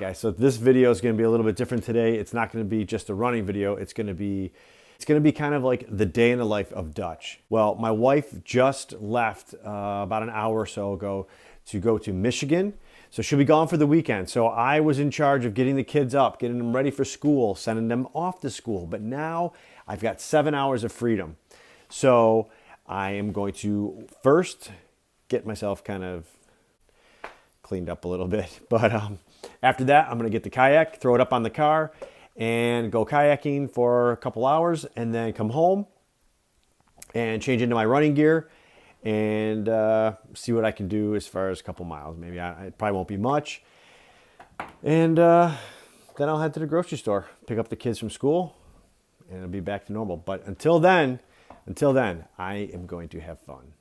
right, guys, so this video is going to be a little bit different today. It's not going to be just a running video. It's going to be kind of like the day in the life of Dutch. Well, my wife just left about an hour or so ago to go to Michigan. So she'll be gone for the weekend. So I was in charge of getting the kids up, getting them ready for school, sending them off to school. But now I've got 7 hours of freedom. So I am going to first get myself kind of cleaned up a little bit. But after that, I'm going to get the kayak, throw it up on the car, and go kayaking for a couple hours, and then come home and change into my running gear and see what I can do as far as a couple miles. Maybe it probably won't be much. And then I'll head to the grocery store, pick up the kids from school, and it'll be back to normal. But until then, I am going to have fun.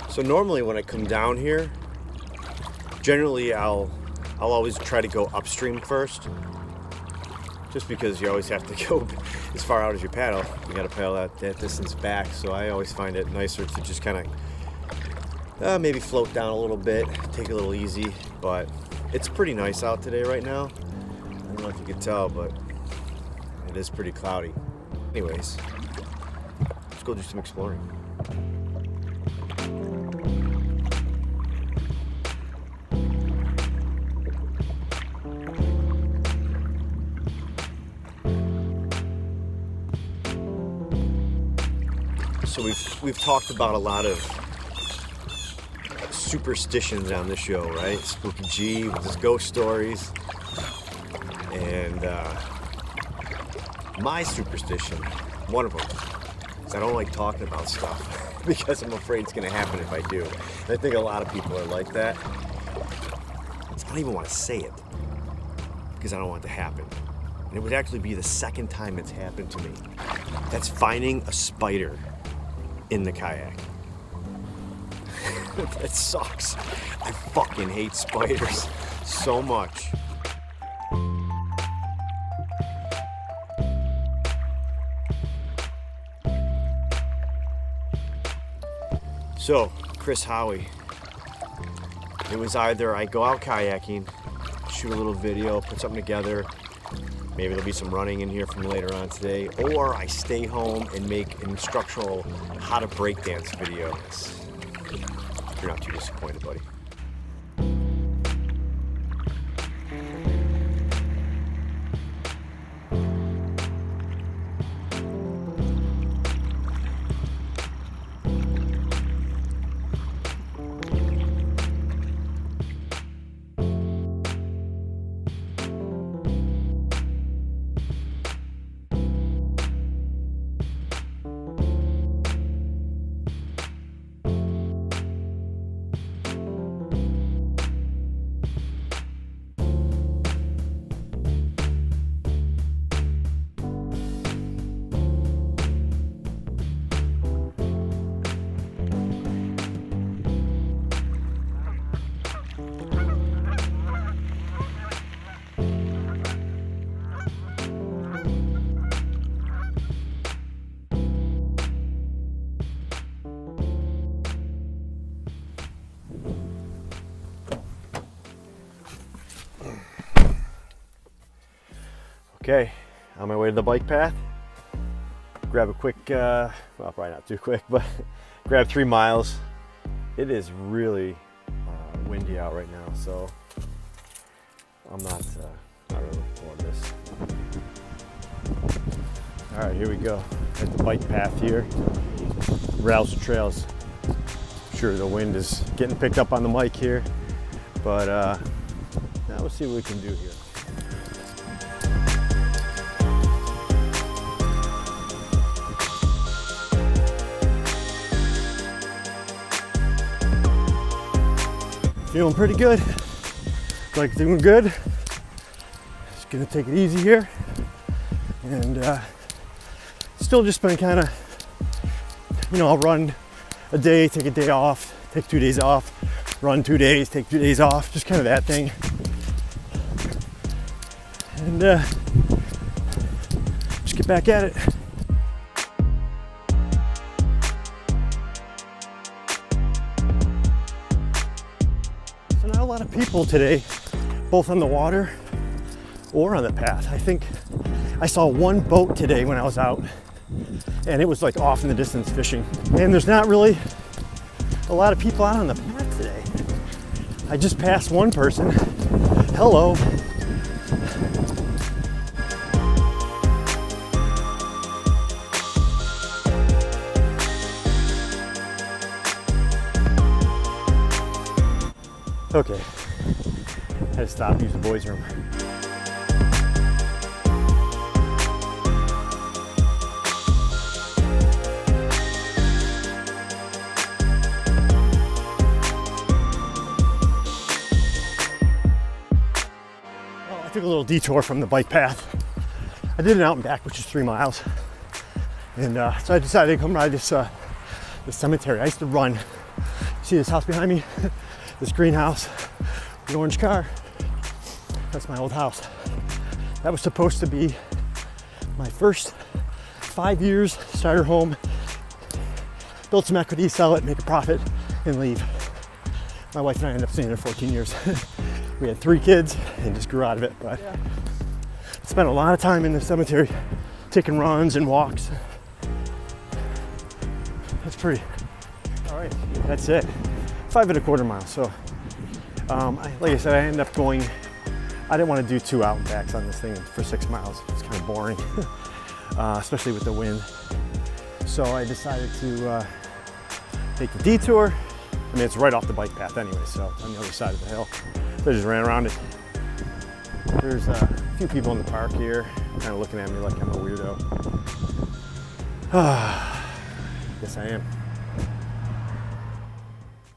So normally when I come down here, generally I'll always try to go upstream first, just because you always have to go as far out as you paddle. You got to paddle that distance back, so I always find it nicer to just kind of maybe float down a little bit, take it a little easy. But it's pretty nice out today right now. I don't know if you can tell, but it is pretty cloudy. Anyways, let's go do some exploring. So we've talked about a lot of superstitions on this show, right? Spooky G with his ghost stories. And my superstition, one of them, is I don't like talking about stuff because I'm afraid it's going to happen if I do. And I think a lot of people are like that. I don't even want to say it because I don't want it to happen. And it would actually be the second time it's happened to me. That's finding a spider in the kayak. That sucks. I fucking hate spiders so much. So, Chris Howie. It was either I go out kayaking, shoot a little video, put something together, maybe there'll be some running in here from later on today, or I stay home and make an instructional how to breakdance video. You're not too disappointed, buddy. Okay, on my way to the bike path. Grab a quick, well, probably not too quick, but grab 3 miles. It is really windy out right now, so I'm not really looking forward to this. All right, here we go. At the bike path here. Rails to Trails. I'm sure the wind is getting picked up on the mic here, but now we'll see what we can do here. Feeling pretty good. like doing good. Just gonna take it easy here. And still just been kind of, you know, I'll run a day, take a day off, take 2 days off, run 2 days, take 2 days off, just kind of that thing. And just get back at it. So not a lot of people today, both on the water or on the path. I think I saw one boat today when I was out, and it was like off in the distance fishing. And there's not really a lot of people out on the path today. I just passed one person. Hello. Okay, had to stop, use the boys' room. Well, I took a little detour from the bike path. I did an out and back, which is 3 miles. And so I decided to come ride this cemetery. I used to run. See this house behind me? This greenhouse, the orange car, that's my old house. That was supposed to be my first 5 years, starter home, build some equity, sell it, make a profit, and leave. My wife and I ended up staying there 14 years. We had 3 kids and just grew out of it, but spent a lot of time in the cemetery, taking runs and walks. That's pretty. All right, that's it. 5 1/4 miles. So, like I said, I ended up going. I didn't want to do 2 out and backs on this thing for 6 miles. It's kind of boring, especially with the wind. So I decided to take the detour. I mean, it's right off the bike path anyway, so on the other side of the hill. So I just ran around it. There's a few people in the park here, kind of looking at me like I'm a weirdo. Yes, I am.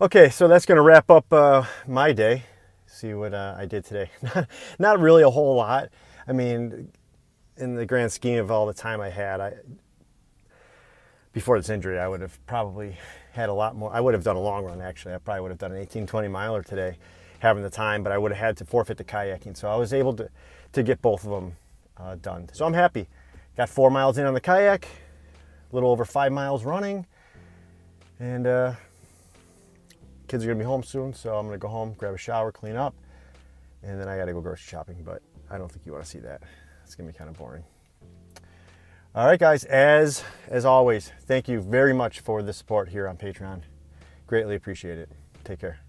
Okay, so that's gonna wrap up my day. See what I did today. Not really a whole lot. I mean, in the grand scheme of all the time I had, before this injury, I would have probably had a lot more. I would have done a long run, actually. I probably would have done an 18, 20 miler today, having the time, but I would have had to forfeit the kayaking. So I was able to get both of them done. So I'm happy. Got 4 miles in on the kayak, a little over 5 miles running, and kids are gonna be home soon, so I'm gonna go home, grab a shower, clean up, and then I gotta go grocery shopping, but I don't think you wanna see that. It's gonna be kind of boring. All right, guys, as always, thank you very much for the support here on Patreon. Greatly appreciate it. Take care.